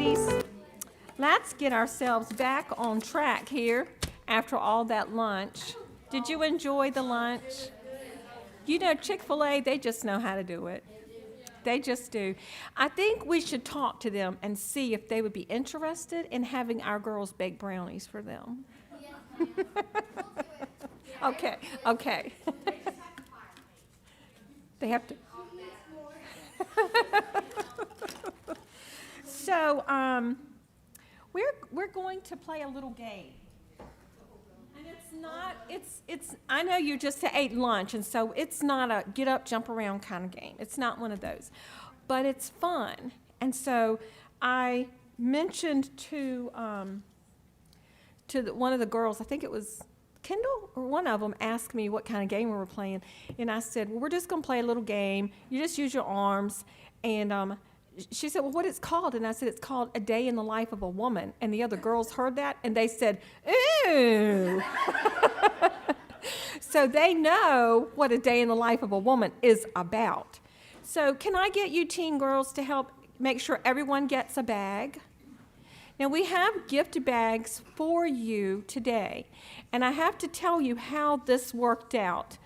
ladies, let's get ourselves back on track here after all that lunch. Did you enjoy the lunch? You know, Chick-fil-A, they just know how to do it. They just do. I think we should talk to them and see if they would be interested in having our girls bake brownies for them. Okay, okay. They have to. So, we're going to play a little game. And I know you just ate lunch, and so it's not a get up, jump around kind of game. It's not one of those. But it's fun. And so I mentioned to one of the girls, I think it was Kendall, or one of them asked me what kind of game we were playing. And I said, well, we're just going to play a little game. You just use your arms. And she said, well, what it's called? And I said, it's called A Day in the Life of a Woman. And the other girls heard that, and they said, ooh. So they know what a day in the life of a woman is about. So can I get you teen girls to help make sure everyone gets a bag? Now, we have gift bags for you today, and I have to tell you how this worked out.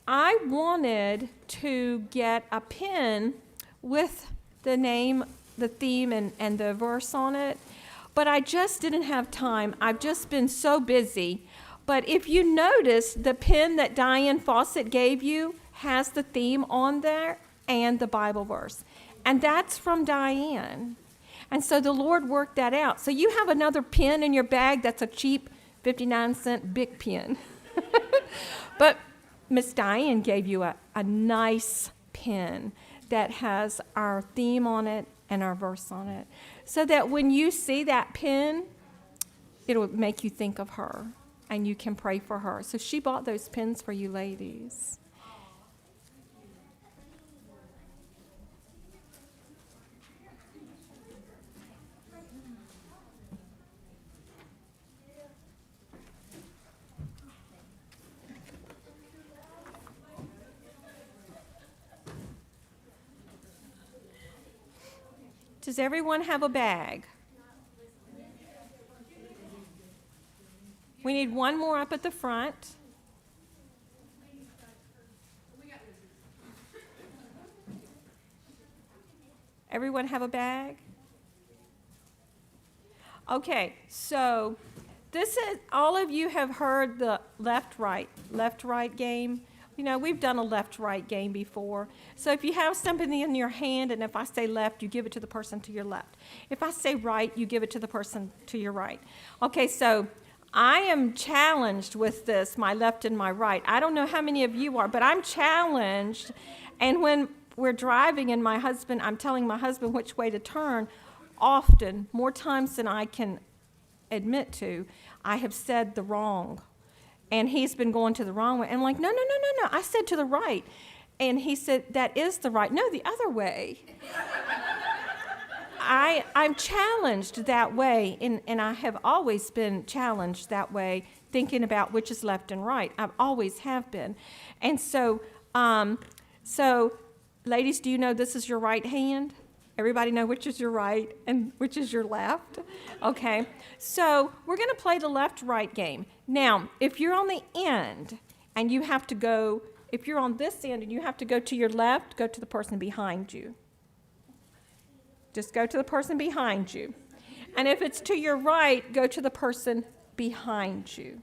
I wanted to get a pin with the name, the theme, and the verse on it, but I just didn't have time. I've just been so busy. But if you notice, the pin that Diane Fawcett gave you has the theme on there and the Bible verse, and that's from Diane. And so the Lord worked that out. So you have another pin in your bag that's a cheap 59-cent Bic pen. But Miss Diane gave you a nice pen that has our theme on it and our verse on it. So that when you see that pen, it'll make you think of her and you can pray for her. So she bought those pens for you ladies. Does everyone have a bag? We need one more up at the front. Everyone have a bag? Okay, so this is, all of you have heard the left-right game. You know, we've done a left-right game before. So if you have something in your hand, and if I say left, you give it to the person to your left. If I say right, you give it to the person to your right. Okay, so I am challenged with this, my left and my right. I don't know how many of you are, but I'm challenged. And when we're driving and I'm telling my husband which way to turn, often, more times than I can admit to, I have said the wrong. And he's been going to the wrong way. And I'm like, no, I said to the right. And he said, that is the right. No, the other way. I'm challenged that way, and I have always been challenged that way, thinking about which is left and right. I always have been. And so, ladies, do you know this is your right hand? Everybody know which is your right and which is your left? Okay, so we're going to play the left-right game. Now, if you're on the end and you have to go, if you're on this end and you have to go to your left, go to the person behind you. Just go to the person behind you. And if it's to your right, go to the person behind you.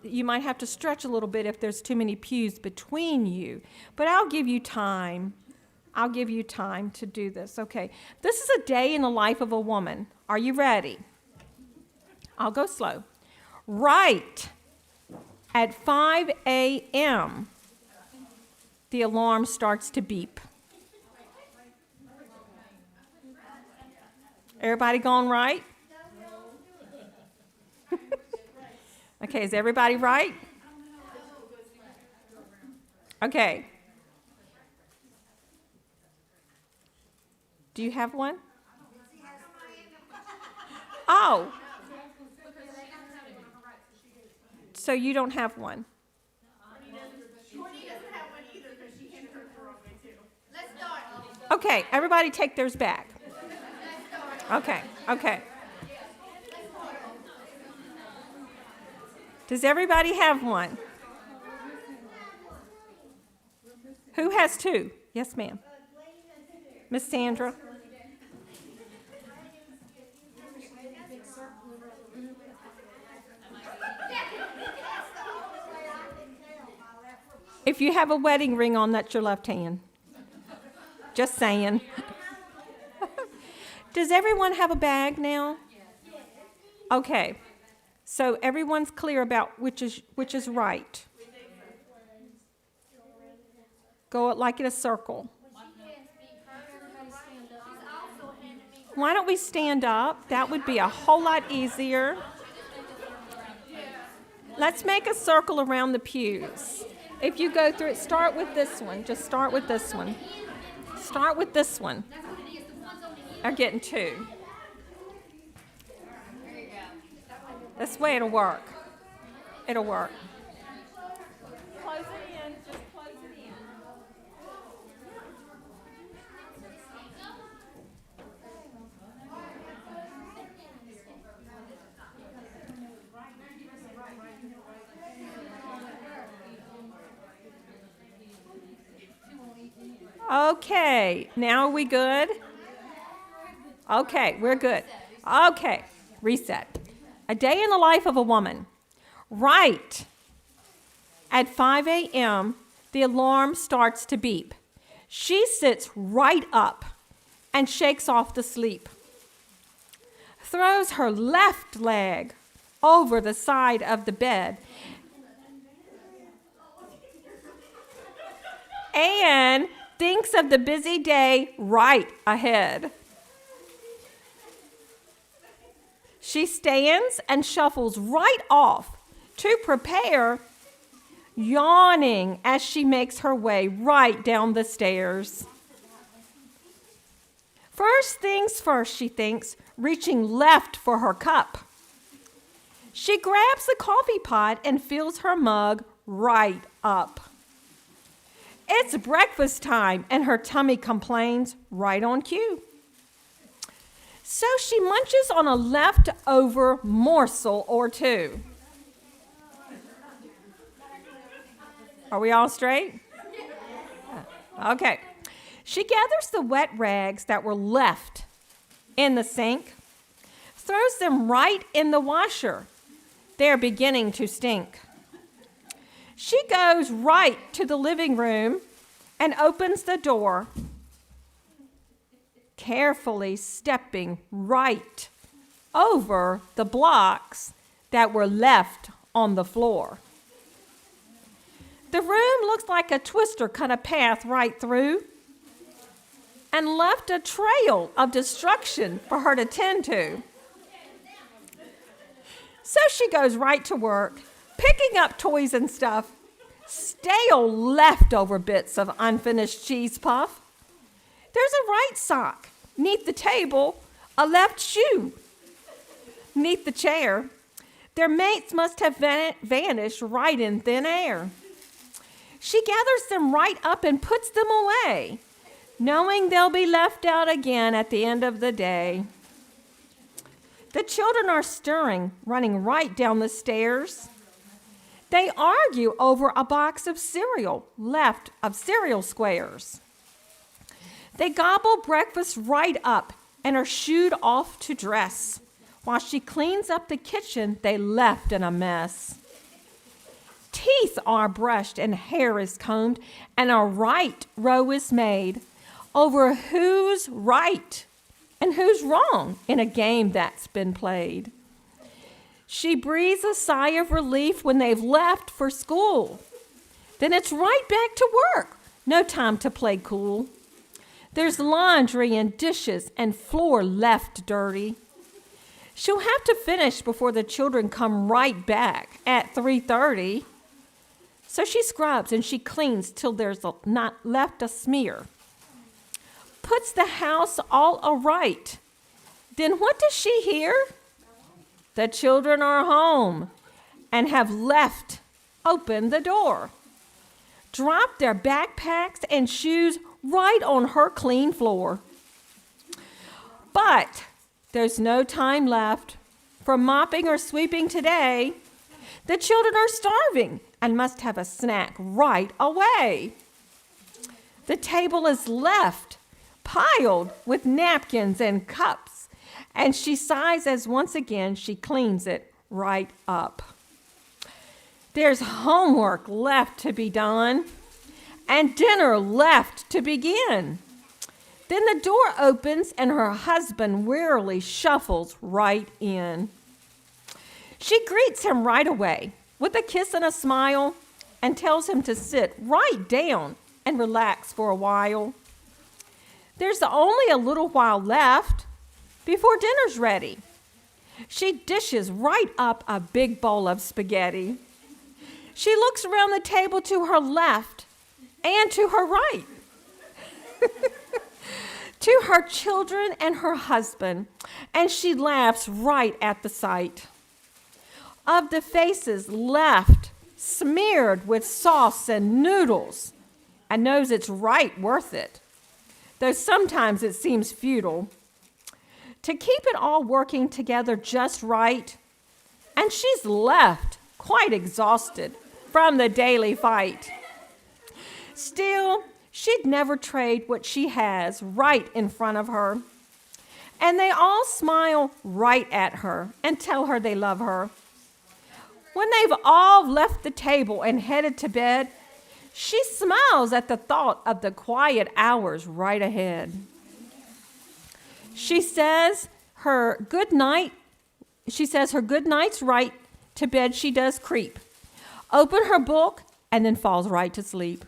You might have to stretch a little bit if there's too many pews between you, but I'll give you time. I'll give you time to do this. Okay, this is a day in the life of a woman. Are you ready? I'll go slow. Right at 5 a.m., the alarm starts to beep. Everybody gone right? Okay, is everybody right? Okay. Do you have one? Oh. So you don't have one? Okay, everybody take theirs back. Okay, okay. Does everybody have one? Who has two? Yes, ma'am. Miss Sandra? If you have a wedding ring on, that's your left hand. Just saying. Does everyone have a bag now? Okay. So everyone's clear about which is right. Go like in a circle. Why don't we stand up? That would be a whole lot easier. Let's make a circle around the pews. If you go through it, start with this one. Just start with this one. Start with this one. I'm getting two. This way it'll work. It'll work. Close it in. Just close it in. Okay, now are we good? Okay, we're good. Okay, reset. A day in the life of a woman. Right at 5 a.m., the alarm starts to beep. She sits right up and shakes off the sleep. Throws her left leg over the side of the bed and thinks of the busy day right ahead. She stands and shuffles right off to prepare, yawning as she makes her way right down the stairs. First things first, she thinks, reaching left for her cup. She grabs the coffee pot and fills her mug right up. It's breakfast time, and her tummy complains right on cue. So she munches on a leftover morsel or two. Are we all straight? Okay. She gathers the wet rags that were left in the sink, throws them right in the washer. They're beginning to stink. She goes right to the living room and opens the door, carefully stepping right over the blocks that were left on the floor. The room looks like a twister cut a path right through and left a trail of destruction for her to tend to. So she goes right to work, picking up toys and stuff, stale leftover bits of unfinished cheese puff. There's a right sock neath the table, a left shoe neath the chair. Their mates must have vanished right in thin air. She gathers them right up and puts them away, knowing they'll be left out again at the end of the day. The children are stirring, running right down the stairs. They argue over a box of cereal left of cereal squares. They gobble breakfast right up and are shooed off to dress, while she cleans up the kitchen they left in a mess. Teeth are brushed and hair is combed, and a right row is made over who's right and who's wrong in a game that's been played. She breathes a sigh of relief when they've left for school. Then it's right back to work. No time to play cool. There's laundry and dishes and floor left dirty. She'll have to finish before the children come right back at 3:30. So she scrubs and she cleans till there's not left a smear. Puts the house all aright. Then what does she hear? The children are home and have left open the door. Dropped their backpacks and shoes right on her clean floor. But There's no time left for mopping or sweeping today. The children are starving and must have a snack right away. The table is left piled with napkins and cups, and she sighs as once again she cleans it right up. There's homework left to be done and dinner left to begin. Then the door opens and her husband wearily shuffles right in. She greets him right away with a kiss and a smile and tells him to sit right down and relax for a while. There's only a little while left before dinner's ready. She dishes right up a big bowl of spaghetti. She looks around the table to her left and to her right, to her children and her husband, and she laughs right at the sight of the faces left smeared with sauce and noodles, and knows it's right worth it, though sometimes it seems futile, to keep it all working together just right. And she's left quite exhausted from the daily fight. Still, she'd never trade what she has right in front of her. And they all smile right at her and tell her they love her. When they've all left the table and headed to bed, she smiles at the thought of the quiet hours right ahead. She says her good night's right to bed she does creep, open her book, and then falls right to sleep.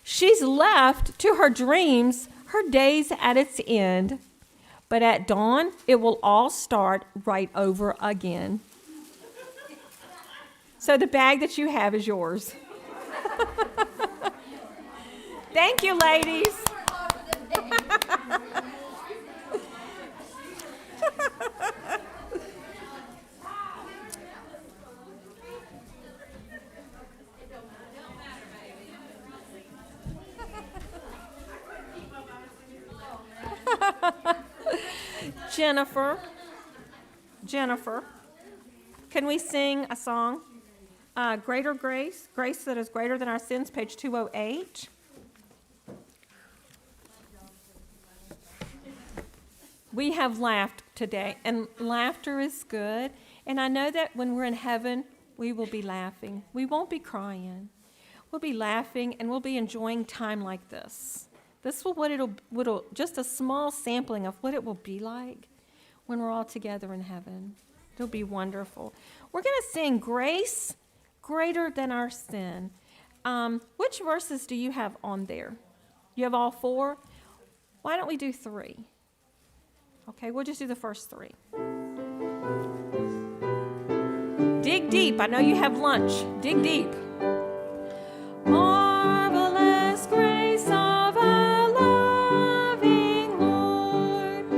She's left to her dreams, her days at its end, but at dawn it will all start right over again. So the bag that you have is yours. Thank you, ladies. Jennifer, can we sing a song? Greater Grace, Grace that is greater than our sins, page 208. We have laughed today, and laughter is good. And I know that when we're in heaven, we will be laughing. We won't be crying. We'll be laughing, and we'll be enjoying time like this. This will what'll just a small sampling of what it will be like when we're all together in heaven. It'll be wonderful. We're going to sing Grace Greater Than Our Sin. Which verses do you have on there? You have all 4? Why don't we do 3? Okay, we'll just do the first 3. Dig deep. I know you have lunch. Dig deep. Marvelous grace of our loving Lord,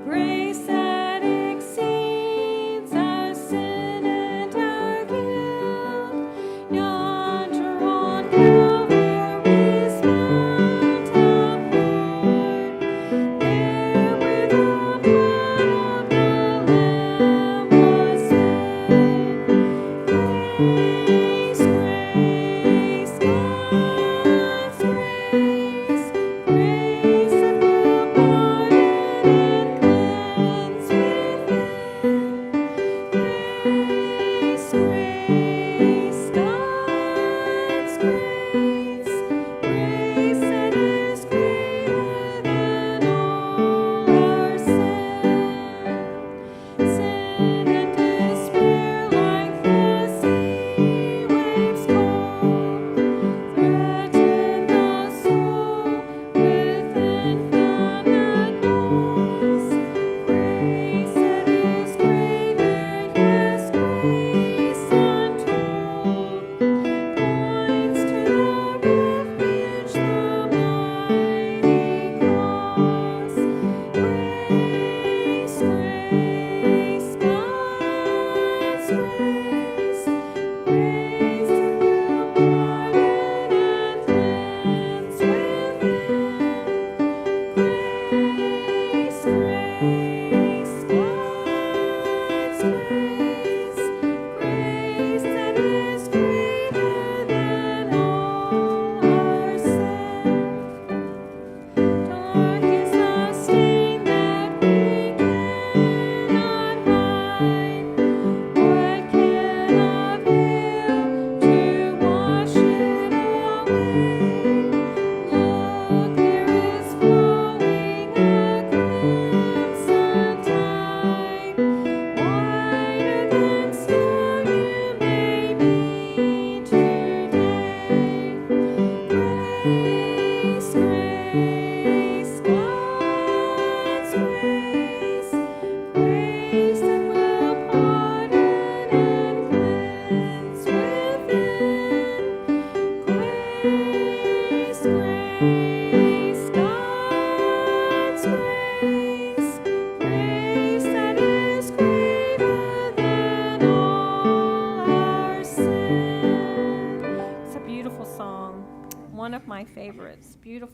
grace that exceeds our sin and our guilt. Yonder on Calvary's mount upward, there where the blood of the Lamb was shed. Grace, grace.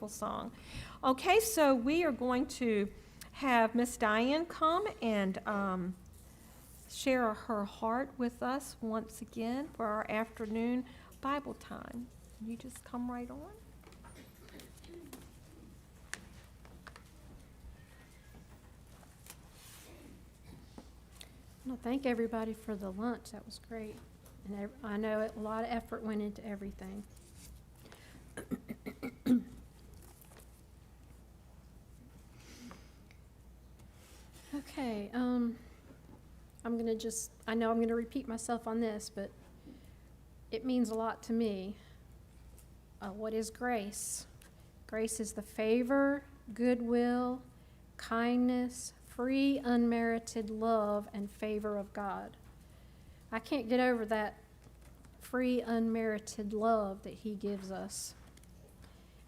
beautiful song. Okay, so we are going to have Miss Diane come and share her heart with us once again for our afternoon Bible time. You just come right on. Well, thank everybody for the lunch. That was great. And I know a lot of effort went into everything. Okay, I know I'm going to repeat myself on this, but it means a lot to me. What is grace? Grace is the favor, goodwill, kindness, free, unmerited love and favor of God. I can't get over that free, unmerited love that he gives us.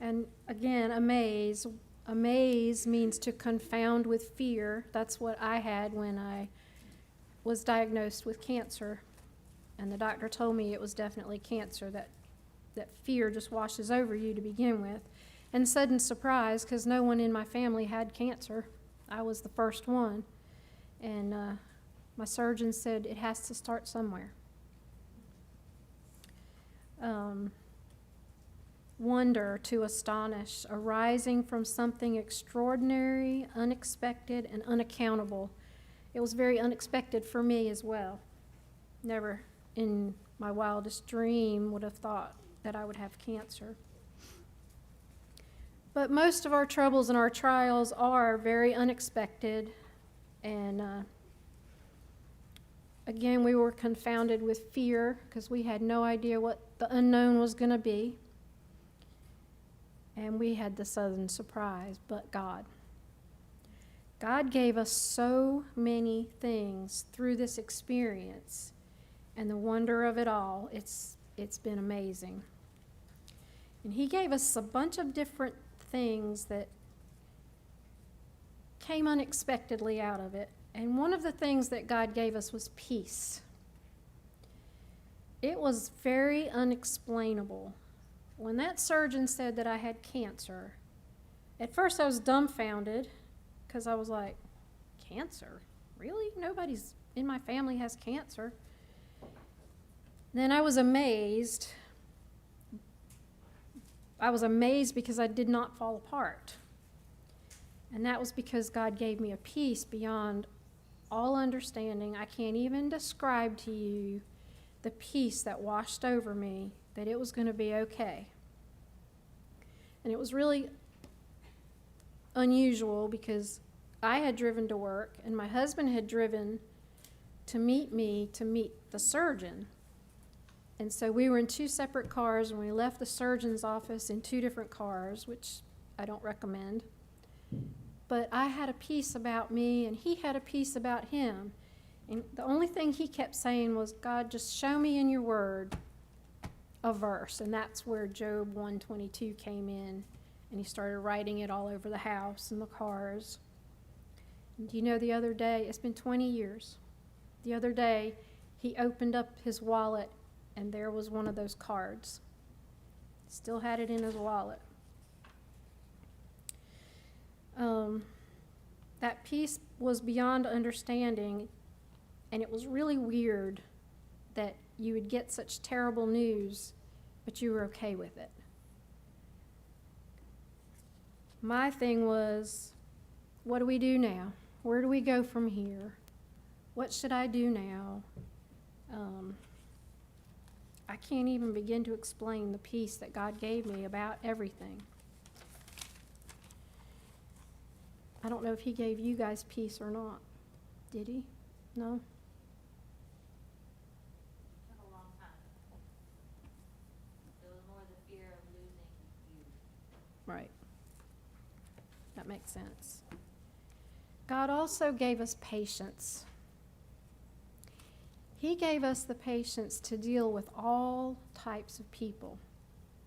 And again, amaze. Amaze means to confound with fear. That's what I had when I was diagnosed with cancer. And the doctor told me it was definitely cancer, that fear just washes over you to begin with. And sudden surprise, because no one in my family had cancer. I was the first one. And my surgeon said it has to start somewhere. Wonder, to astonish, arising from something extraordinary, unexpected, and unaccountable. It was very unexpected for me as well. Never in my wildest dream would have thought that I would have cancer. But most of our troubles and our trials are very unexpected, and again, we were confounded with fear because we had no idea what the unknown was going to be. And we had the sudden surprise, but God. God gave us so many things through this experience, and the wonder of it all, it's been amazing. And he gave us a bunch of different things that came unexpectedly out of it. And one of the things that God gave us was peace. It was very unexplainable. When that surgeon said that I had cancer, at first I was dumbfounded because I was like, cancer? Really? Nobody's in my family has cancer. Then I was amazed. I was amazed because I did not fall apart. And that was because God gave me a peace beyond all understanding. I can't even describe to you the peace that washed over me, that it was going to be okay. And it was really unusual because I had driven to work and my husband had driven to meet the surgeon. And so we were in two separate cars, and we left the surgeon's office in two different cars, which I don't recommend. But I had a peace about me, and he had a peace about him. And the only thing he kept saying was, God, just show me in your word a verse. And that's where Job 1:22 came in, and he started writing it all over the house and the cars. And do you know, the other day, it's been 20 years. The other day, he opened up his wallet, and there was one of those cards. Still had it in his wallet. That peace was beyond understanding, and it was really weird that you would get such terrible news, but you were okay with it. My thing was, what do we do now? Where do we go from here? What should I do now? I can't even begin to explain the peace that God gave me about everything. I don't know if he gave you guys peace or not. Did he? No? Took a long time. It was more the fear of losing you. Right. That makes sense. God also gave us patience. He gave us the patience to deal with all types of people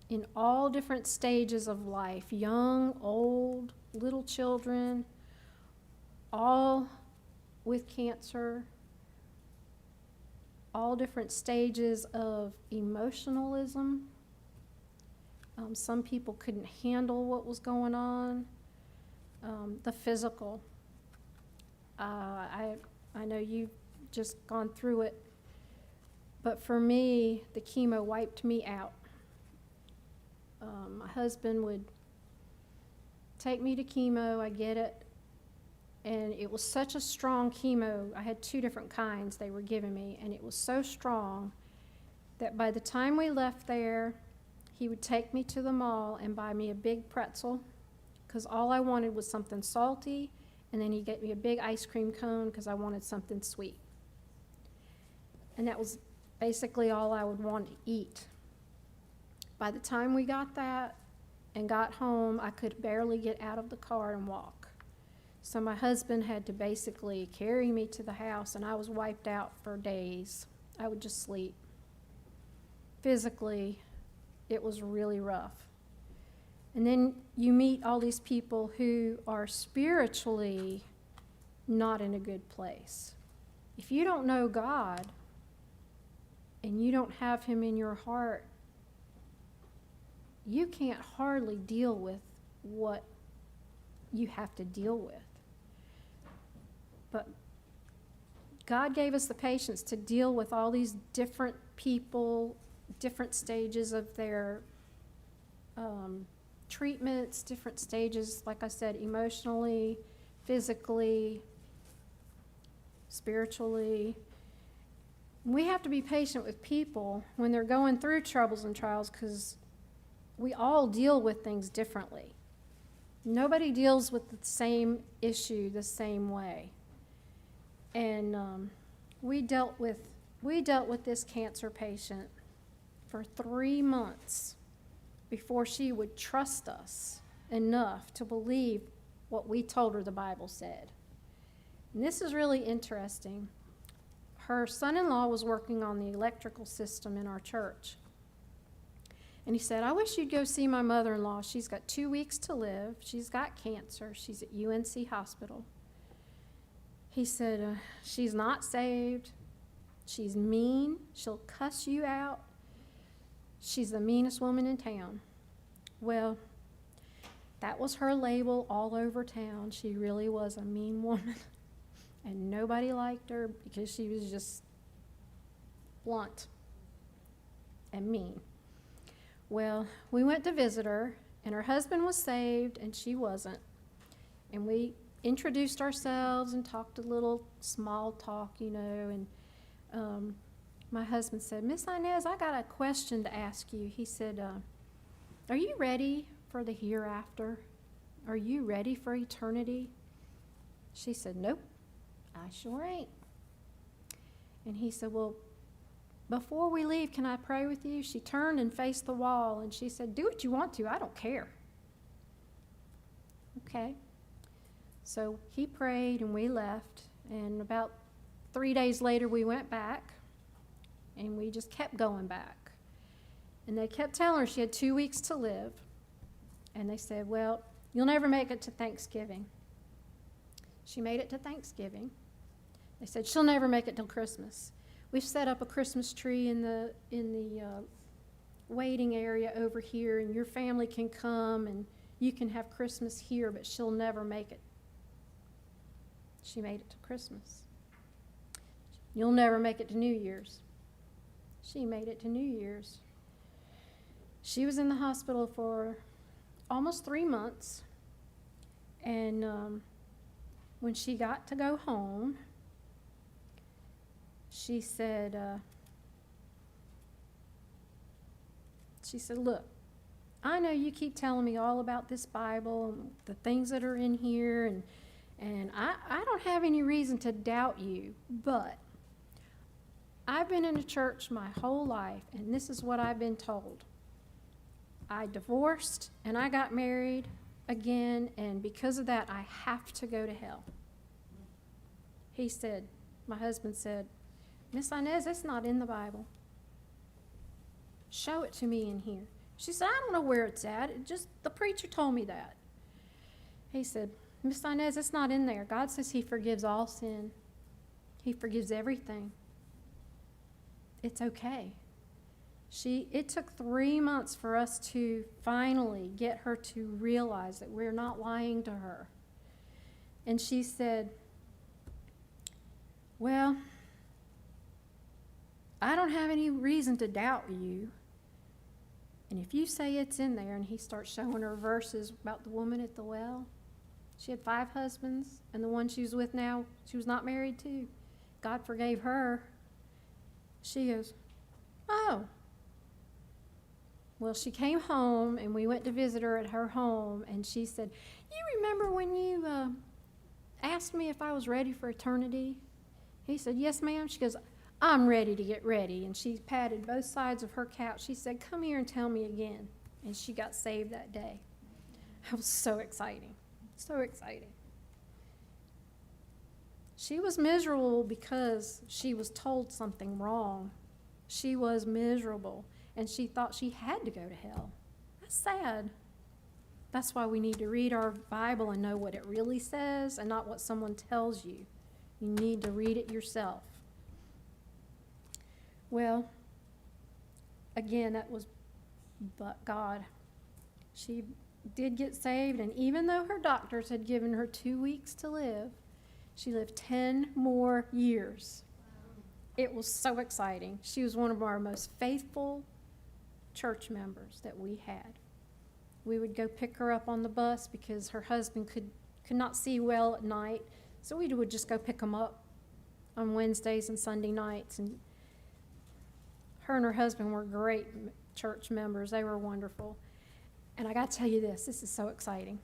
in all different stages of life, young, old, little children, all with cancer, all different stages of emotionalism, Some people couldn't handle what was going on. The physical. I know you've just gone through it, but for me, the chemo wiped me out. My husband would take me to chemo, I get it, and it was such a strong chemo. I had 2 different kinds they were giving me, and it was so strong that by the time we left there, he would take me to the mall and buy me a big pretzel, because all I wanted was something salty, and then he'd get me a big ice cream cone because I wanted something sweet. And that was basically all I would want to eat. By the time we got that and got home, I could barely get out of the car and walk. So my husband had to basically carry me to the house, and I was wiped out for days. I would just sleep. Physically, it was really rough. And then you meet all these people who are spiritually not in a good place. If you don't know God and you don't have Him in your heart, you can't hardly deal with what you have to deal with. But God gave us the patience to deal with all these different people, different stages of their treatments, different stages, like I said, emotionally, physically, spiritually. We have to be patient with people when they're going through troubles and trials, because we all deal with things differently. Nobody deals with the same issue the same way. And we dealt with this cancer patient for 3 months before she would trust us enough to believe what we told her the Bible said. And this is really interesting. Her son-in-law was working on the electrical system in our church. And he said, "I wish you'd go see my mother-in-law. She's got 2 weeks to live. She's got cancer. She's at UNC Hospital." He said, "She's not saved. She's mean. She'll cuss you out. She's the meanest woman in town." Well, that was her label all over town. She really was a mean woman. And nobody liked her because she was just blunt and mean. Well, we went to visit her, and her husband was saved, and she wasn't. And we introduced ourselves and talked a little small talk, and my husband said, "Miss Inez, I got a question to ask you." He said, "Are you ready for the hereafter? Are you ready for eternity?" She said, "Nope, I sure ain't." And he said, "Well, before we leave, can I pray with you?" She turned and faced the wall, and she said, "Do what you want to, I don't care." Okay. So he prayed, and we left, and about 3 days later, we went back, and we just kept going back. And they kept telling her she had 2 weeks to live, and they said, "Well, you'll never make it to Thanksgiving." She made it to Thanksgiving. They said, "She'll never make it till Christmas." We've set up a Christmas tree in the waiting area over here, and your family can come and you can have Christmas here, but she'll never make it. She made it to Christmas. "You'll never make it to New Year's." She made it to New Year's. She was in the hospital for almost 3 months, and when she got to go home, she said, "Look, I know you keep telling me all about this Bible and the things that are in here, and I don't have any reason to doubt you, but I've been in a church my whole life, and this is what I've been told. I divorced, and I got married again, and because of that, I have to go to hell." He said, my husband said, "Miss Inez, it's not in the Bible. Show it to me in here." She said, "I don't know where it's at. The preacher told me that." He said, "Miss Inez, it's not in there. God says He forgives all sin. He forgives everything. It's okay." It took 3 months for us to finally get her to realize that we're not lying to her. And she said, well, I don't have any reason to doubt you. And if you say it's in there, and he starts showing her verses about the woman at the well. She had 5 husbands, and the one she was with now, she was not married to. God forgave her. She goes, oh. Well, she came home, and we went to visit her at her home, and she said, you remember when you asked me if I was ready for eternity? He said, yes, ma'am. She goes, I'm ready to get ready. And she patted both sides of her couch. She said, come here and tell me again. And she got saved that day. That was so exciting. So exciting. She was miserable because she was told something wrong. She was miserable, and she thought she had to go to hell. That's sad. That's why we need to read our Bible and know what it really says and not what someone tells you. You need to read it yourself. Well, again, that was but God. She did get saved, and even though her doctors had given her 2 weeks to live, she lived 10 more years. It was so exciting. She was one of our most faithful church members that we had. We would go pick her up on the bus because her husband could not see well at night, so we would just go pick him up on Wednesdays and Sunday nights. And her and her husband were great church members. They were wonderful. And I got to tell you this is so exciting.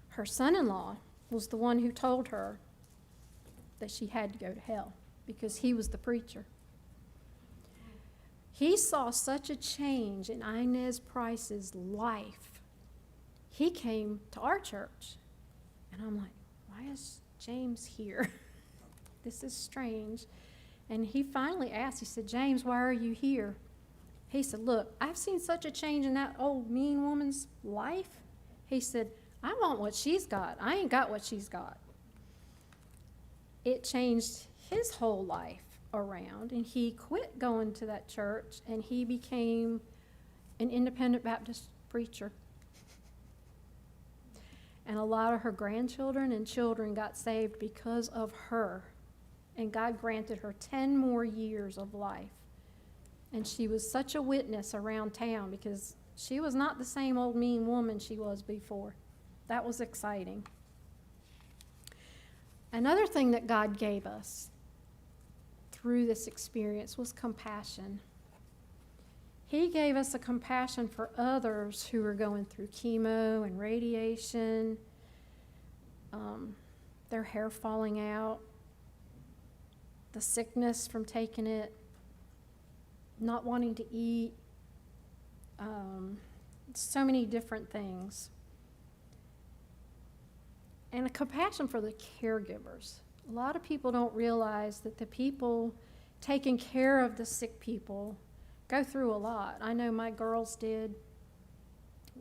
Her son-in-law was the one who told her that she had to go to hell because he was the preacher. He saw such a change in Inez Price's life. He came to our church, and I'm like, why is James here? This is strange. And he finally asked, he said, James, why are you here? He said, look, I've seen such a change in that old mean woman's life. He said, I want what she's got. I ain't got what she's got. It changed his whole life around, and he quit going to that church, and he became an independent Baptist preacher. And a lot of her grandchildren and children got saved because of her. And God granted her 10 more years of life. And she was such a witness around town because she was not the same old mean woman she was before. That was exciting. Another thing that God gave us through this experience was compassion. He gave us a compassion for others who were going through chemo and radiation, their hair falling out, the sickness from taking it, not wanting to eat, so many different things. And a compassion for the caregivers. A lot of people don't realize that the people taking care of the sick people go through a lot. I know my girls did.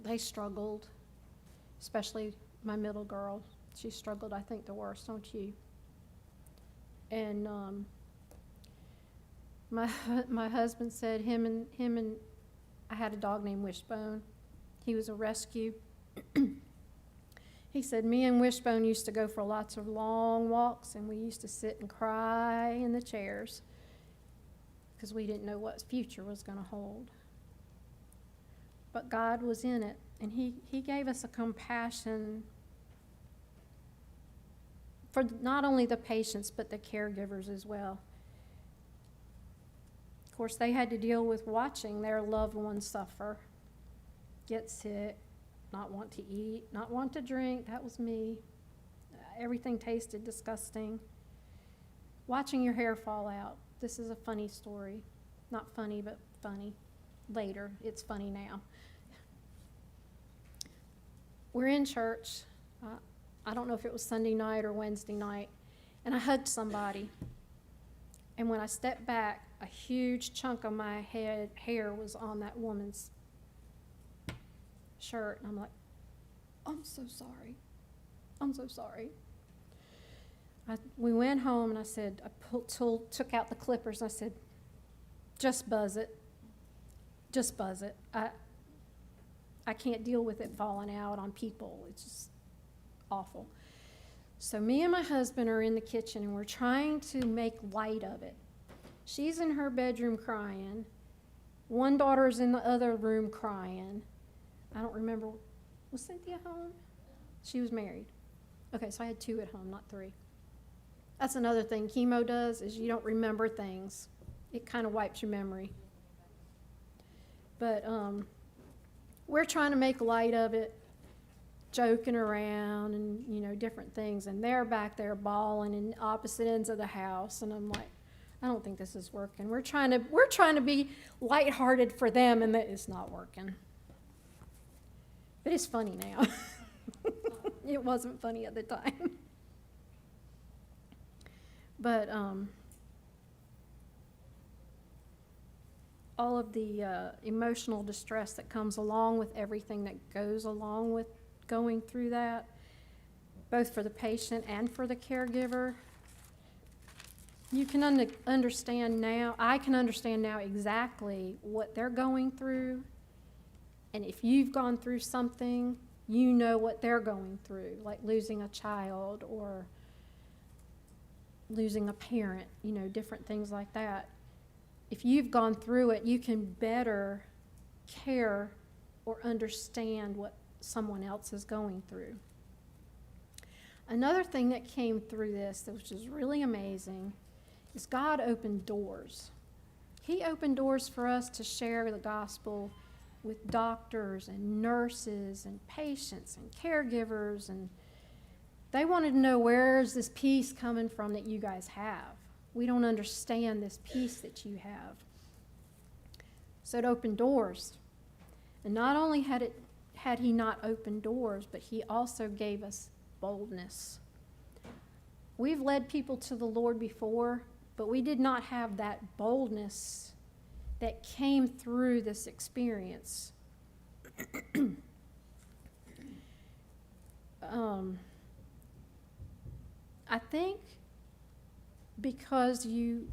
They struggled, especially my middle girl. She struggled, I think, the worst, don't you? And my husband said him and I had a dog named Wishbone. He was a rescue. He said me and Wishbone used to go for lots of long walks, and we used to sit and cry in the chairs because we didn't know what future was going to hold. But God was in it, and he gave us a compassion for not only the patients but the caregivers as well. Of course, they had to deal with watching their loved ones suffer, get sick, not want to eat, not want to drink. That was me. Everything tasted disgusting. Watching your hair fall out. This is a funny story. Not funny, but funny. Later, it's funny now. We're in church. I don't know if it was Sunday night or Wednesday night, and I hugged somebody. And when I stepped back, a huge chunk of my hair was on that woman's shirt. And I'm like, I'm so sorry. I'm so sorry. We went home, and I said, took out the clippers, and I said, just buzz it. just buzz it. I can't deal with it falling out on people. It's just awful. So me and my husband are in the kitchen, and we're trying to make light of it. She's in her bedroom crying. One daughter's in the other room crying. I don't remember. Was Cynthia home? She was married. Okay, so I had 2 at home, not 3. That's another thing chemo does, is you don't remember things. It kind of wipes your memory. But we're trying to make light of it, joking around and, you know, different things. And they're back there bawling in opposite ends of the house. And I'm like, I don't think this is working. We're trying to be lighthearted for them, and that it's not working. But it's funny now. It wasn't funny at the time. But all of the emotional distress that comes along with everything that goes along with going through that, both for the patient and for the caregiver, you can understand now, I can understand now exactly what they're going through. And if you've gone through something, you know what they're going through, like losing a child or losing a parent, you know, different things like that. If you've gone through it, you can better care or understand what someone else is going through. Another thing that came through this, which is really amazing, is God opened doors. He opened doors for us to share the gospel with doctors and nurses and patients and caregivers, and they wanted to know, where's this peace coming from that you guys have? We don't understand this peace that you have. So it opened doors. And not only had he not opened doors, but he also gave us boldness. We've led people to the Lord before, but we did not have that boldness that came through this experience. I think because you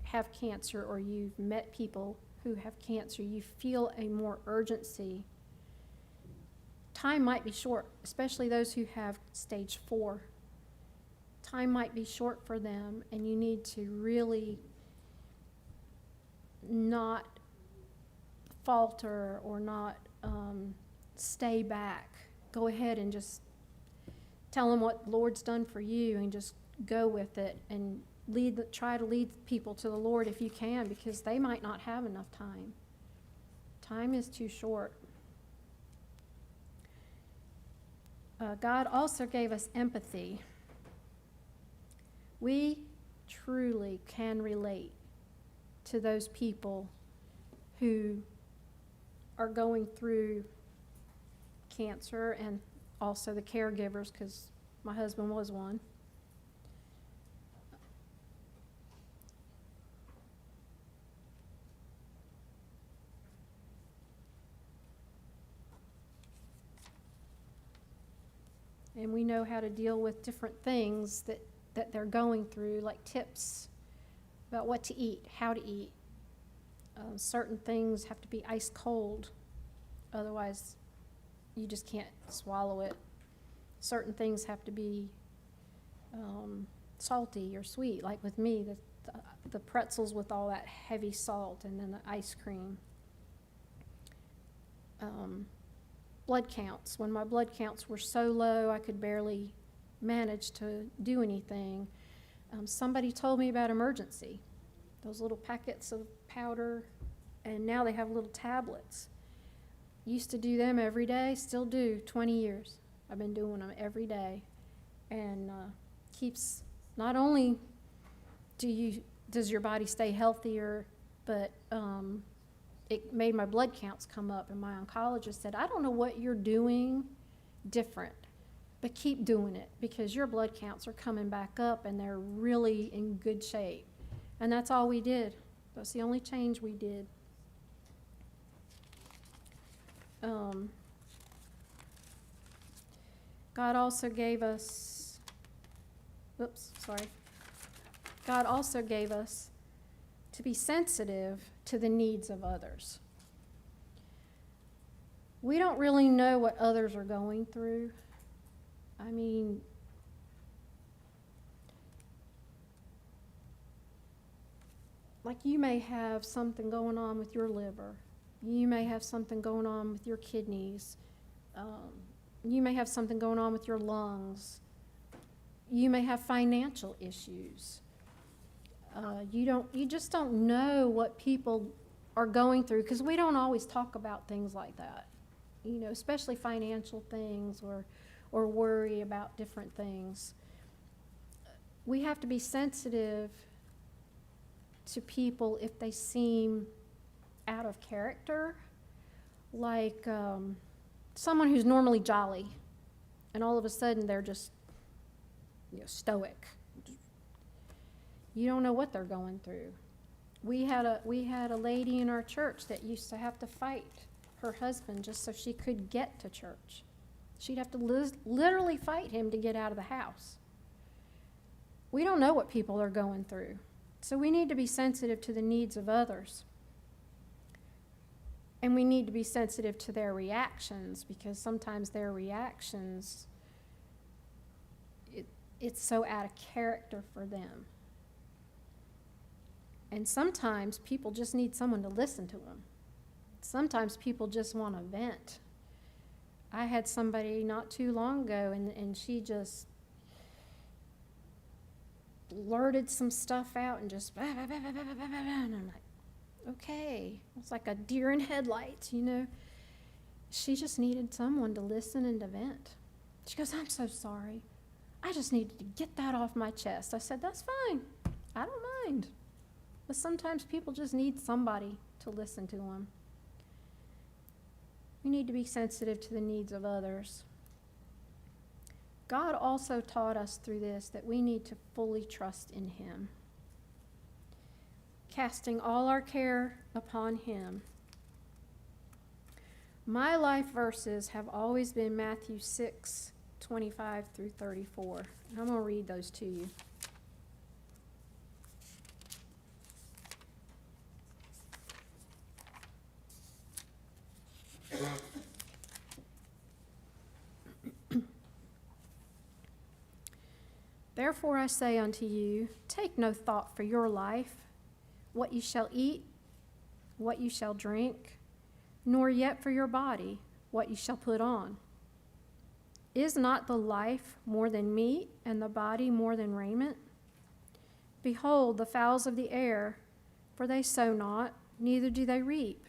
have cancer or you've met people who have cancer, you feel a more urgency. Time might be short, especially those who have stage 4. Time might be short for them, and you need to really not falter or not stay back. Go ahead and just tell them what the Lord's done for you, and just go with it and try to lead people to the Lord if you can, because they might not have enough time. Time is too short. God also gave us empathy. We truly can relate to those people who are going through cancer, and also the caregivers, because my husband was one. And we know how to deal with different things that they're going through, like tips about what to eat, how to eat. Certain things have to be ice cold, otherwise you just can't swallow it. Certain things have to be salty or sweet, like with me, the pretzels with all that heavy salt, and then the ice cream. Blood counts. When my blood counts were so low I could barely manage to do anything, somebody told me about Emergency, those little packets of powder, and now they have little tablets. Used to do them every day, still do, 20 years. I've been doing them every day, and keeps, not only does your body stay healthier, but it made my blood counts come up, and my oncologist said, I don't know what you're doing different, but keep doing it, because your blood counts are coming back up and they're really in good shape. And that's all we did. That's the only change we did. God also gave us, God also gave us to be sensitive to the needs of others. We don't really know what others are going through. I mean, like you may have something going on with your liver. You may have something going on with your kidneys. You may have something going on with your lungs. You may have financial issues. You just don't know what people are going through, because we don't always talk about things like that, you know, especially financial things or worry about different things. We have to be sensitive to people if they seem out of character, like someone who's normally jolly, and all of a sudden they're just, you know, stoic. You don't know what they're going through. We had a lady in our church that used to have to fight her husband just so she could get to church. She'd have to literally fight him to get out of the house. We don't know what people are going through, so we need to be sensitive to the needs of others. And we need to be sensitive to their reactions, because sometimes their reactions, it's so out of character for them. And sometimes people just need someone to listen to them. Sometimes people just want to vent. I had somebody not too long ago, and she just blurted some stuff out and just, and I'm like, okay. It's like a deer in headlights, you know. She just needed someone to listen and to vent. She goes, I'm so sorry. I just needed to get that off my chest. I said, that's fine. I don't mind. But sometimes people just need somebody to listen to them. We need to be sensitive to the needs of others. God also taught us through this that we need to fully trust in Him, casting all our care upon Him. My life verses have always been Matthew 6:25 through 34. And I'm going to read those to you. Therefore I say unto you, take no thought for your life, what you shall eat, what you shall drink, nor yet for your body, what you shall put on. Is not the life more than meat, and the body more than raiment? Behold the fowls of the air, for they sow not, neither do they reap,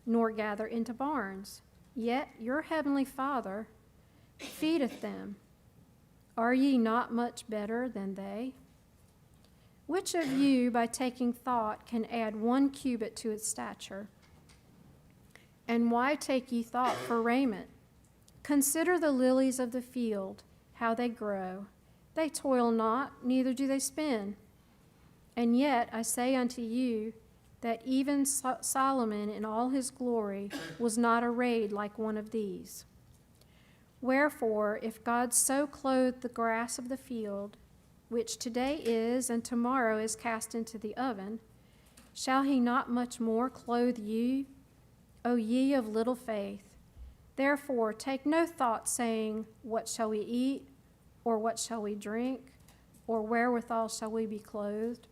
nor gather into barns, yet your heavenly Father feedeth them. Are ye not much better than they? Which of you, by taking thought, can add 1 cubit to its stature? And why take ye thought for raiment? Consider the lilies of the field, how they grow. They toil not, neither do they spin. And yet I say unto you, that even Solomon in all his glory was not arrayed like one of these. Wherefore, if God so clothed the grass of the field, which today is and tomorrow is cast into the oven, shall he not much more clothe you, O ye of little faith? Therefore take no thought, saying, what shall we eat, or what shall we drink, or wherewithal shall we be clothed?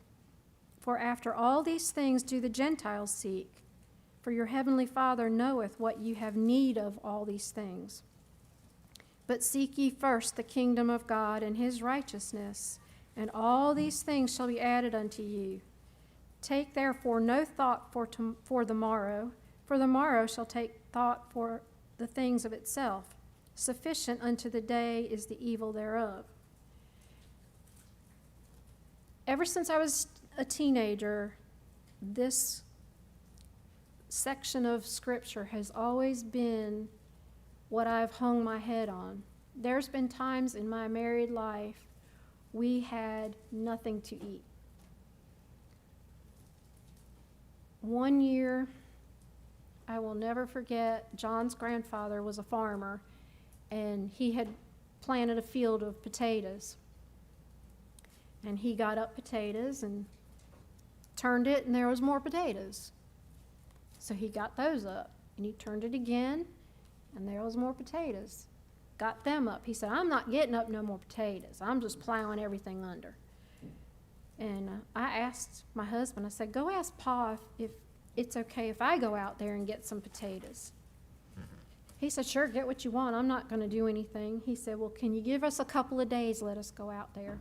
For after all these things do the Gentiles seek, for your heavenly Father knoweth what you have need of all these things. But seek ye first the kingdom of God and his righteousness, and all these things shall be added unto you. Take therefore no thought for the morrow, for the morrow shall take thought for the things of itself. Sufficient unto the day is the evil thereof. Ever since I was a teenager, this section of Scripture has always been what I've hung my head on. There's been times in my married life we had nothing to eat. One year, I will never forget, John's grandfather was a farmer, and he had planted a field of potatoes. And he got up potatoes and turned it, and there was more potatoes. So he got those up, and he turned it again, and there was more potatoes. Got them up. He said, I'm not getting up no more potatoes. I'm just plowing everything under. And I asked my husband, I said, go ask Pa if it's okay if I go out there and get some potatoes. He said, sure, get what you want. I'm not going to do anything. He said, well, can you give us a couple of days, let us go out there?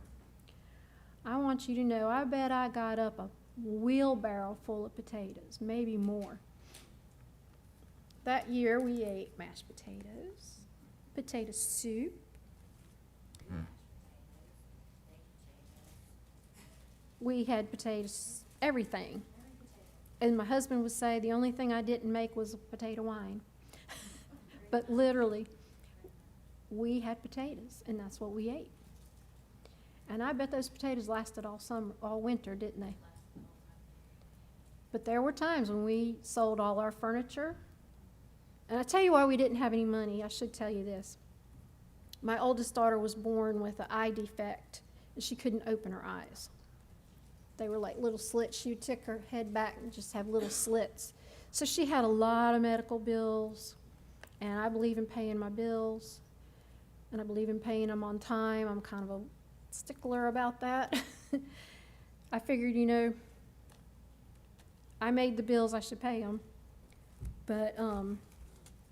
I want you to know, I bet I got up a wheelbarrow full of potatoes, maybe more. That year we ate mashed potatoes, potato soup. We had potatoes, everything. And my husband would say the only thing I didn't make was a potato wine. But literally, we had potatoes, and that's what we ate. And I bet those potatoes lasted all summer, all winter, didn't they? But there were times when we sold all our furniture. And I tell you why we didn't have any money. I should tell you this. My oldest daughter was born with an eye defect, and she couldn't open her eyes. They were like little slits. She would tick her head back and just have little slits. So she had a lot of medical bills, and I believe in paying my bills, and I believe in paying them on time. I'm kind of a stickler about that. I figured, you know, I made the bills, I should pay them. But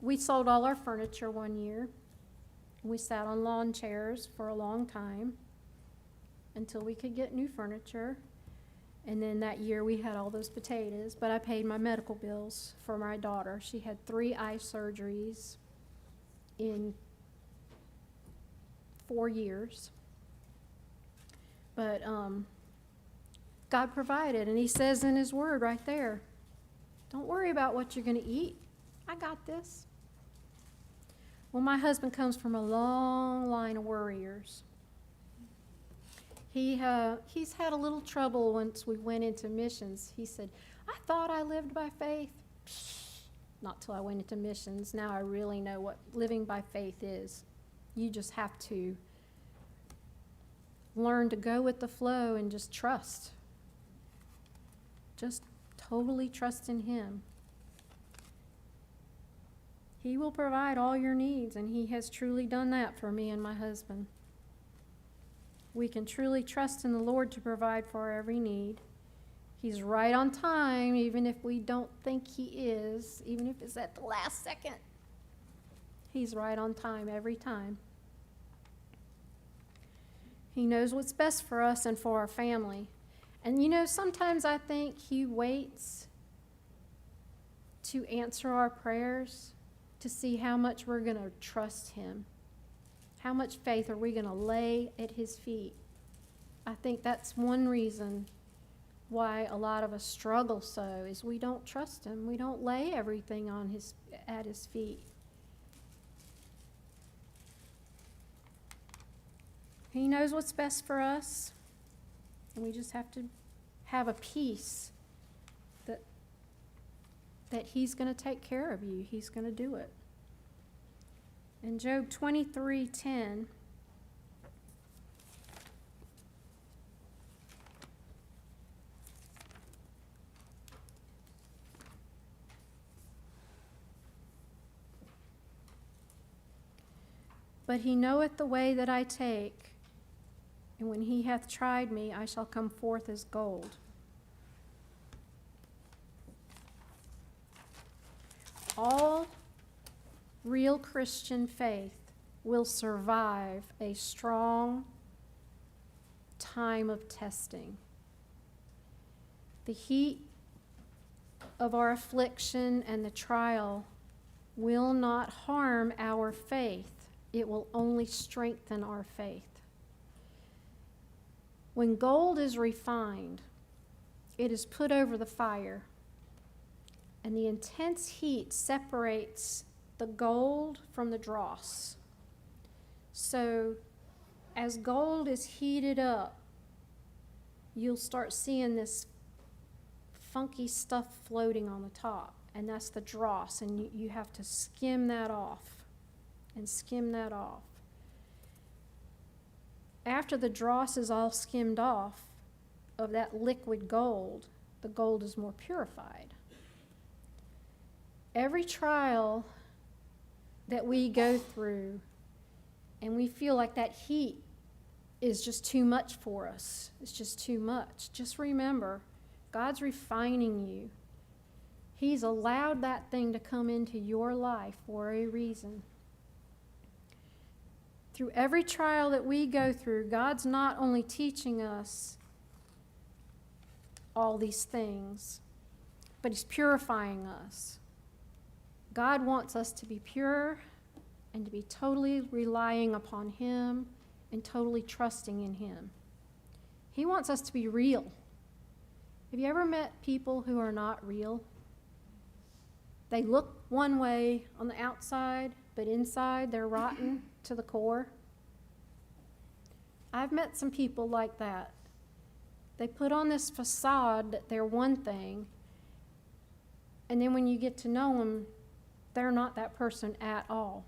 we sold all our furniture one year. We sat on lawn chairs for a long time until we could get new furniture. And then that year we had all those potatoes, but I paid my medical bills for my daughter. She had 3 eye surgeries in 4 years. But God provided, and he says in his word right there, don't worry about what you're going to eat. I got this. Well, my husband comes from a long line of worriers. He's had a little trouble once we went into missions. He said, I thought I lived by faith. Not till I went into missions. Now I really know what living by faith is. You just have to learn to go with the flow and just trust. Just totally trust in him. He will provide all your needs, and he has truly done that for me and my husband. We can truly trust in the Lord to provide for our every need. He's right on time, even if we don't think he is, even if it's at the last second. He's right on time every time. He knows what's best for us and for our family. And you know, sometimes I think he waits to answer our prayers to see how much we're going to trust him. How much faith are we going to lay at his feet? I think that's one reason why a lot of us struggle so, is we don't trust him. We don't lay everything at his feet. He knows what's best for us, and we just have to have a peace that he's going to take care of you. He's going to do it. In Job 23:10, but he knoweth the way that I take, and when he hath tried me, I shall come forth as gold. All real Christian faith will survive a strong time of testing. The heat of our affliction and the trial will not harm our faith. It will only strengthen our faith. When gold is refined, it is put over the fire, and the intense heat separates the gold from the dross. So as gold is heated up, you'll start seeing this funky stuff floating on the top, and that's the dross, and you have to skim that off and skim that off. After the dross is all skimmed off of that liquid gold, the gold is more purified. Every trial that we go through and we feel like that heat is just too much for us, it's just too much, just remember, God's refining you. He's allowed that thing to come into your life for a reason. Through every trial that we go through, God's not only teaching us all these things, but He's purifying us. God wants us to be pure and to be totally relying upon Him and totally trusting in Him. He wants us to be real. Have you ever met people who are not real? They look one way on the outside, but inside they're rotten to the core. I've met some people like that. They put on this facade that they're one thing, and then when you get to know them, they're not that person at all.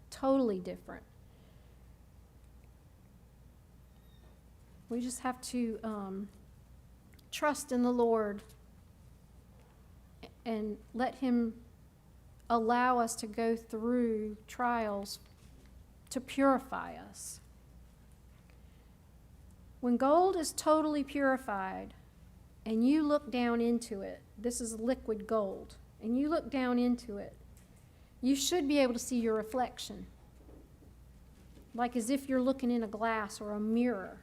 Totally different. We just have to trust in the Lord and let Him allow us to go through trials to purify us. When gold is totally purified and you look down into it, this is liquid gold, and you look down into it, you should be able to see your reflection, like as if you're looking in a glass or a mirror.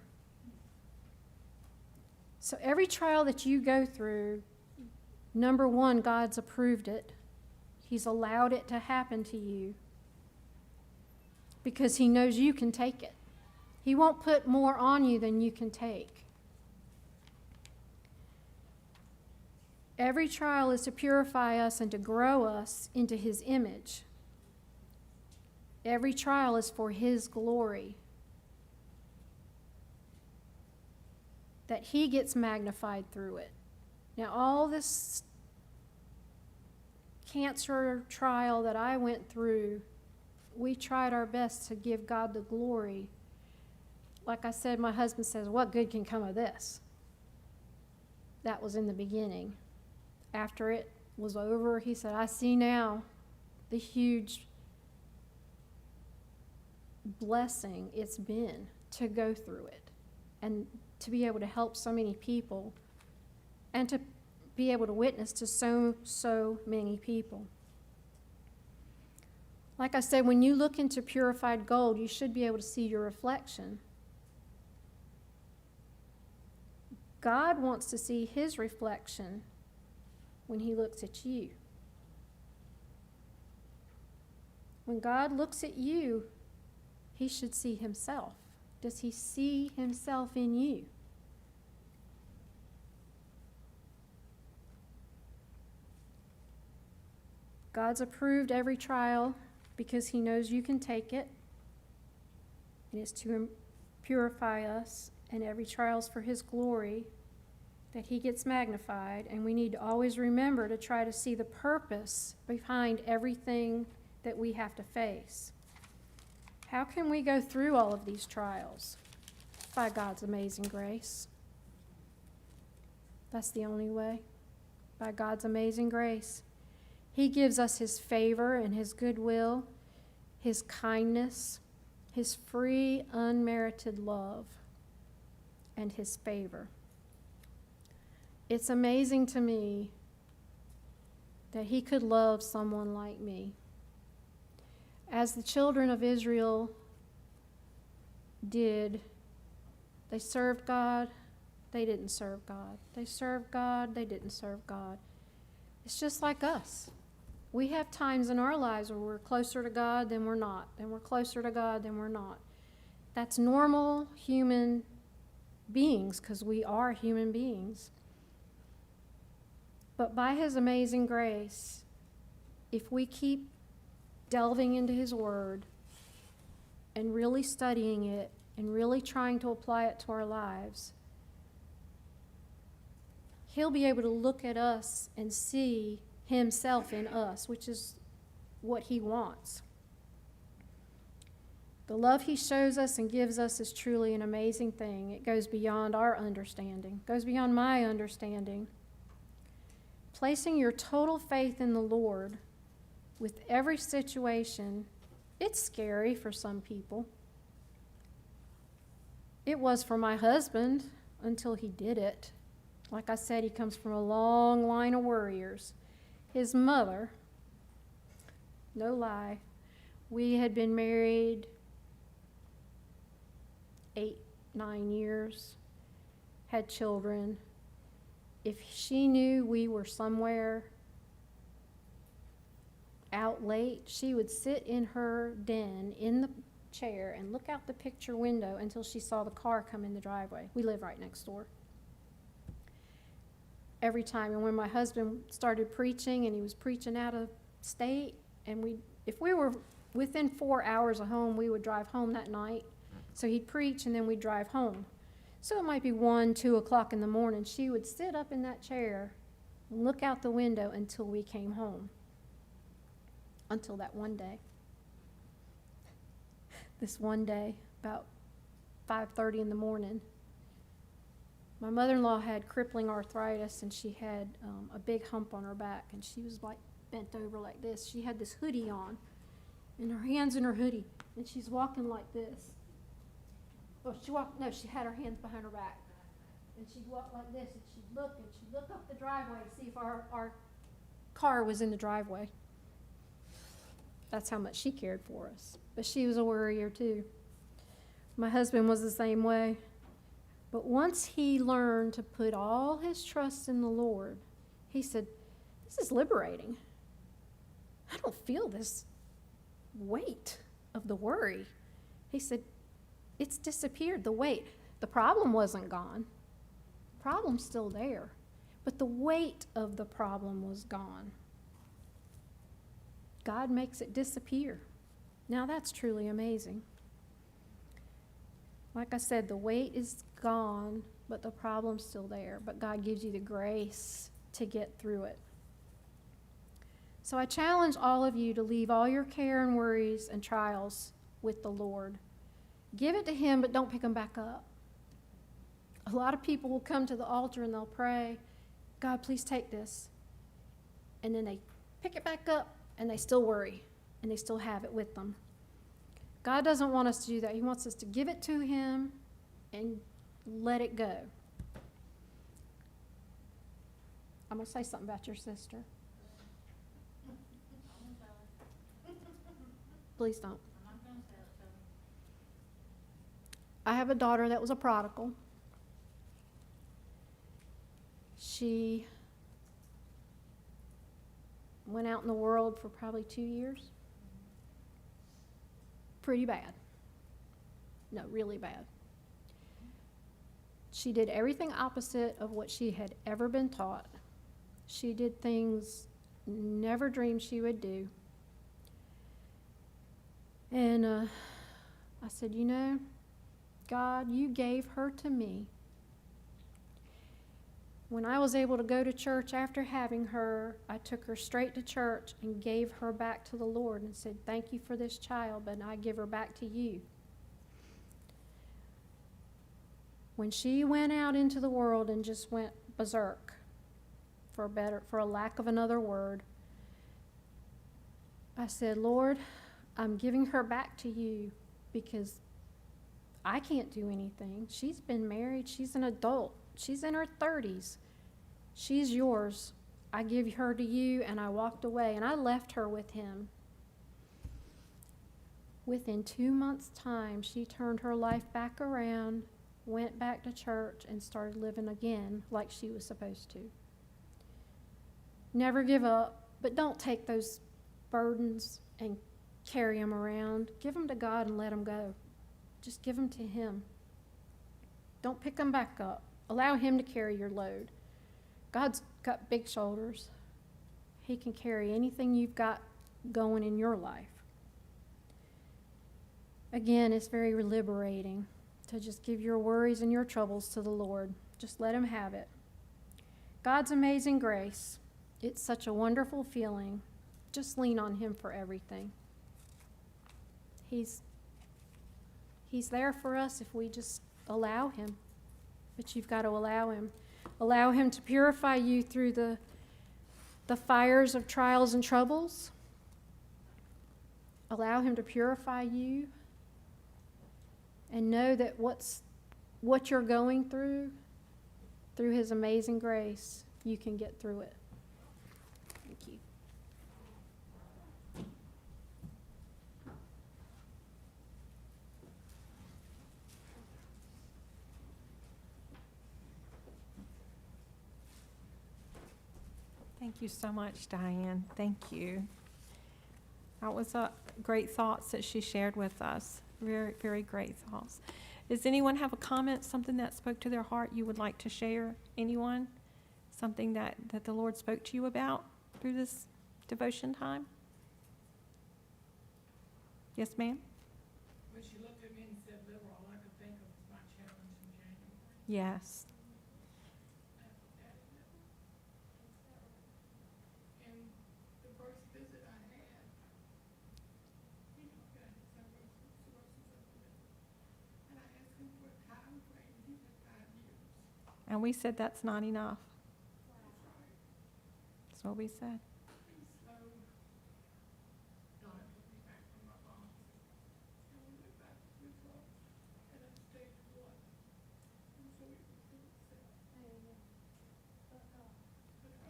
So every trial that you go through, number one, God's approved it. He's allowed it to happen to you because He knows you can take it. He won't put more on you than you can take. Every trial is to purify us and to grow us into His image. Every trial is for His glory, that He gets magnified through it. Now, all this cancer trial that I went through, we tried our best to give God the glory. Like I said, my husband says, "What good can come of this?" That was in the beginning. After it was over, he said, "I see now the huge blessing it's been to go through it and to be able to help so many people and to be able to witness to so many people." Like I said, when you look into purified gold, you should be able to see your reflection. God wants to see His reflection when He looks at you. When God looks at you, He should see Himself. Does He see Himself in you? God's approved every trial because He knows you can take it. And it's to purify us, and every trial is for His glory, that He gets magnified. And we need to always remember to try to see the purpose behind everything that we have to face. How can we go through all of these trials? By God's amazing grace. That's the only way. By God's amazing grace. He gives us His favor and His goodwill, His kindness, His free, unmerited love, and His favor. It's amazing to me that He could love someone like me. As the children of Israel did, they served God, they didn't serve God. They served God, they didn't serve God. It's just like us. We have times in our lives where we're closer to God than we're not, and we're closer to God than we're not. That's normal human beings, because we are human beings. But by His amazing grace, if we keep delving into His Word and really studying it and really trying to apply it to our lives, He'll be able to look at us and see Himself in us, which is what He wants. The love He shows us and gives us is truly an amazing thing. It goes beyond our understanding, goes beyond my understanding. Placing your total faith in the Lord with every situation. It's scary for some people. It was for my husband until he did it. Like I said, he comes from a long line of worriers. His mother, no lie, we had been married 8, 9 years, had children. If she knew we were somewhere out late, she would sit in her den in the chair and look out the picture window until she saw the car come in the driveway. We live right next door. Every time. And when my husband started preaching, and he was preaching out of state, and if we were within 4 hours of home, we would drive home that night. So he'd preach and then we'd drive home. So it might be 1, 2 o'clock in the morning. She would sit up in that chair and look out the window until we came home. Until that one day. This one day, about 5:30 in the morning, my mother-in-law had crippling arthritis, and she had a big hump on her back, and she was like bent over like this. She had this hoodie on, and her hands in her hoodie, and she's walking like this. She had her hands behind her back, and she'd walk like this, and she'd look up the driveway to see if our car was in the driveway. That's how much she cared for us. But she was a worrier too. My husband was the same way. But once he learned to put all his trust in the Lord, he said, this is liberating. I don't feel this weight of the worry. He said, it's disappeared, the weight. The problem wasn't gone. The problem's still there. But the weight of the problem was gone. God makes it disappear. Now that's truly amazing. Like I said, the weight is gone, but the problem's still there. But God gives you the grace to get through it. So I challenge all of you to leave all your care and worries and trials with the Lord. Give it to Him, but don't pick them back up. A lot of people will come to the altar and they'll pray, God, please take this. And then they pick it back up and they still worry and they still have it with them. God doesn't want us to do that. He wants us to give it to Him and let it go. I'm going to say something about your sister. Please don't. I have a daughter that was a prodigal. She went out in the world for probably 2 years. Pretty bad. No, really bad. She did everything opposite of what she had ever been taught. She did things never dreamed she would do. And I said, you know, God, you gave her to me. When I was able to go to church after having her, I took her straight to church and gave her back to the Lord and said, thank you for this child, but I give her back to you. When she went out into the world and just went berserk, for a lack of another word, I said, Lord, I'm giving her back to you because I can't do anything. She's been married. She's an adult. She's in her 30s. She's yours. I give her to you, and I walked away, and I left her with Him. Within 2 months' time, she turned her life back around, went back to church, and started living again like she was supposed to. Never give up, but don't take those burdens and carry them around. Give them to God and let them go. Just give them to Him. Don't pick them back up. Allow Him to carry your load. God's got big shoulders. He can carry anything you've got going in your life. Again, it's very liberating to just give your worries and your troubles to the Lord. Just let Him have it. God's amazing grace. It's such a wonderful feeling. Just lean on Him for everything. He's there for us if we just allow Him. But you've got to allow Him. Allow Him to purify you through the fires of trials and troubles. allow Him to purify you, and know that what you're going through His amazing grace, you can get through it. Thank you. Thank you so much, Diane. Thank you. That was great thoughts that she shared with us. Very, very great thoughts. Does anyone have a comment, something that spoke to their heart you would like to share? Anyone? Something that the Lord spoke to you about through this devotion time? Yes, ma'am? When she looked at me and said liberal, all I could think of was my challenge in January. Yes. And the first visit I had, he looked at it and said, "What's the sources of the liver?" And I asked him for a time frame, he said 5 years. And we said that's not enough. That's right. That's what we said. And so, God took me back from my boss. And we went back to the club, and at stage 1. And so it was good.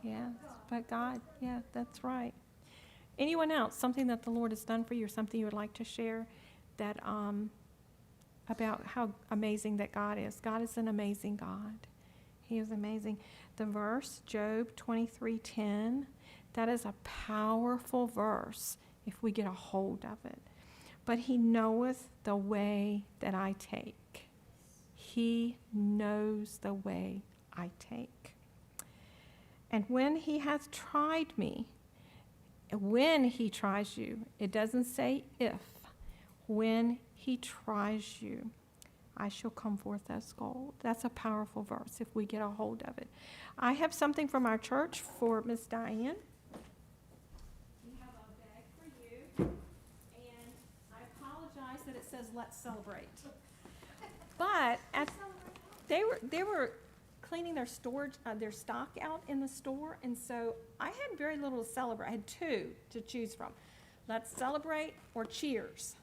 Yeah, but God, yeah, that's right. Anyone else, something that the Lord has done for you or something you would like to share that about how amazing that God is? God is an amazing God. He is amazing. The verse, Job 23:10, that is a powerful verse if we get a hold of it. But He knoweth the way that I take. He knows the way I take. And when He hath tried me, when He tries you, it doesn't say if, when He tries you, I shall come forth as gold. That's a powerful verse if we get a hold of it. I have something from our church for Miss Diane. We have a bag for you, and I apologize that it says "Let's Celebrate." But they were cleaning their storage, their stock out in the store, and so I had very little to celebrate. I had 2 to choose from: Let's Celebrate or Cheers.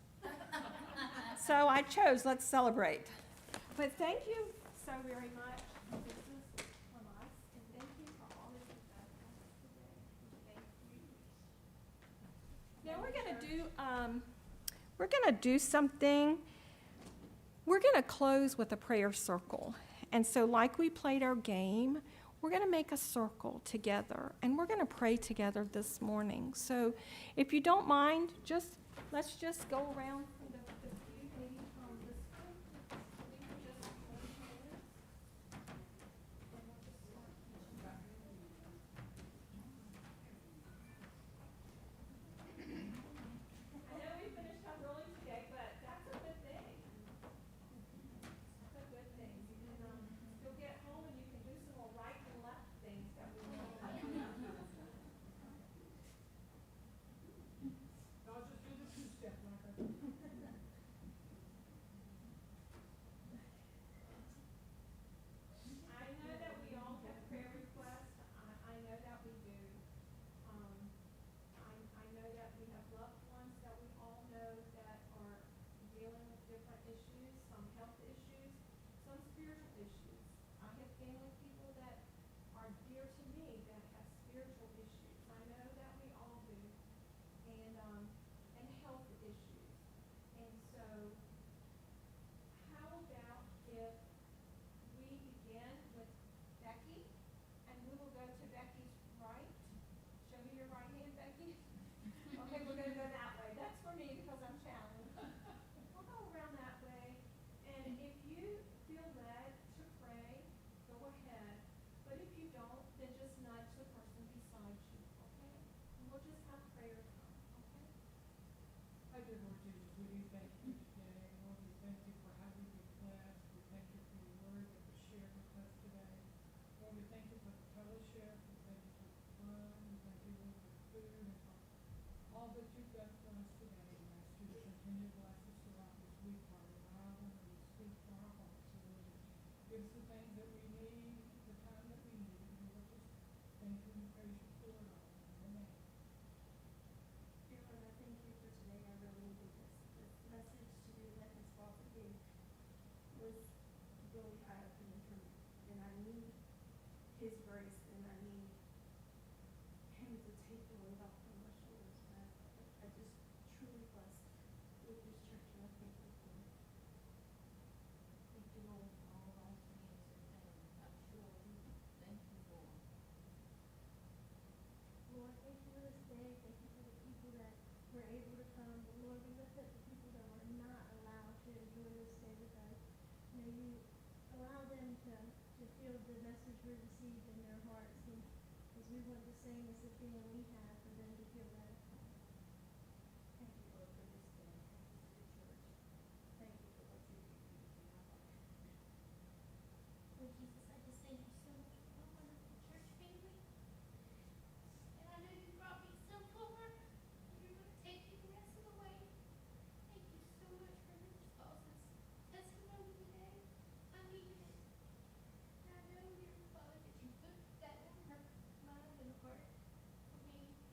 So I chose Let's Celebrate. But thank you so very much. This is from us, and thank you for all that you've done for us today. Thank you. Now we're gonna do something. We're gonna close with a prayer circle. And so like we played our game, we're going to make a circle together, and we're going to pray together this morning. So if you don't mind, let's just go around from the pew, maybe from this one. We can just hold hands. And we'll just start each other. I know we finished up early today, but that's a good thing. That's a good thing. You'll get home and you can do some more right and left things that we know. I'll just do the 2-step like I I know that we all have prayer requests. I know that we do. I know that we have loved ones that we all know that are dealing with different issues, some health issues, some spiritual issues. I have family people that are dear to me that have spiritual issues. I know that we all do. And health issues. And so, how about if we begin with Becky, and we will go to Becky's right. Show me your right hand, Becky. Okay, we're gonna go that way. That's for me because I'm challenged. We'll go around that way, and if you feel led to pray, go ahead. But if you don't, then just nudge the person beside you, okay? And we'll just have prayer time, okay? dear Lord Jesus, we do thank you today. Lord, we thank you for how we've been blessed. We thank you for your word that was shared with us today. Lord, we thank you for the fellowship. We thank you for the fun. We thank you, Lord, for food and for all that you've done for us today. We ask you to continue to bless us throughout this week, Father. Allow them to speak to our hearts. So, Lord, give us the things that we need, the time that we need. And we'll just thank you and praise you for it all. Amen. Dear Lord, I thank you for today. I need His grace and I need Him to take the weight off of my shoulders. I just truly blessed with this church and I thank you for it. Thank you, Lord, for all those things and I'm sure we thank you for them. Lord, thank you for this day. Thank you for the people that were able to come. But Lord, we lift up the people that were not allowed to enjoy this day with us. May you allow them to feel the message we received in their hearts. And as we want to sing, it's a feeling we have for them to feel that. Thank you, Lord, for this day. Thank you for the church. Thank you for what you do in our life. Lord Jesus, I just thank you so much for my wonderful church family. And I know you brought me so far, and you're going to take me the rest of the way. Thank you so much for Mr. Spaulding's testimony today. I needed it. And I know, dear Father, that you put that in her mind and heart for me.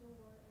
door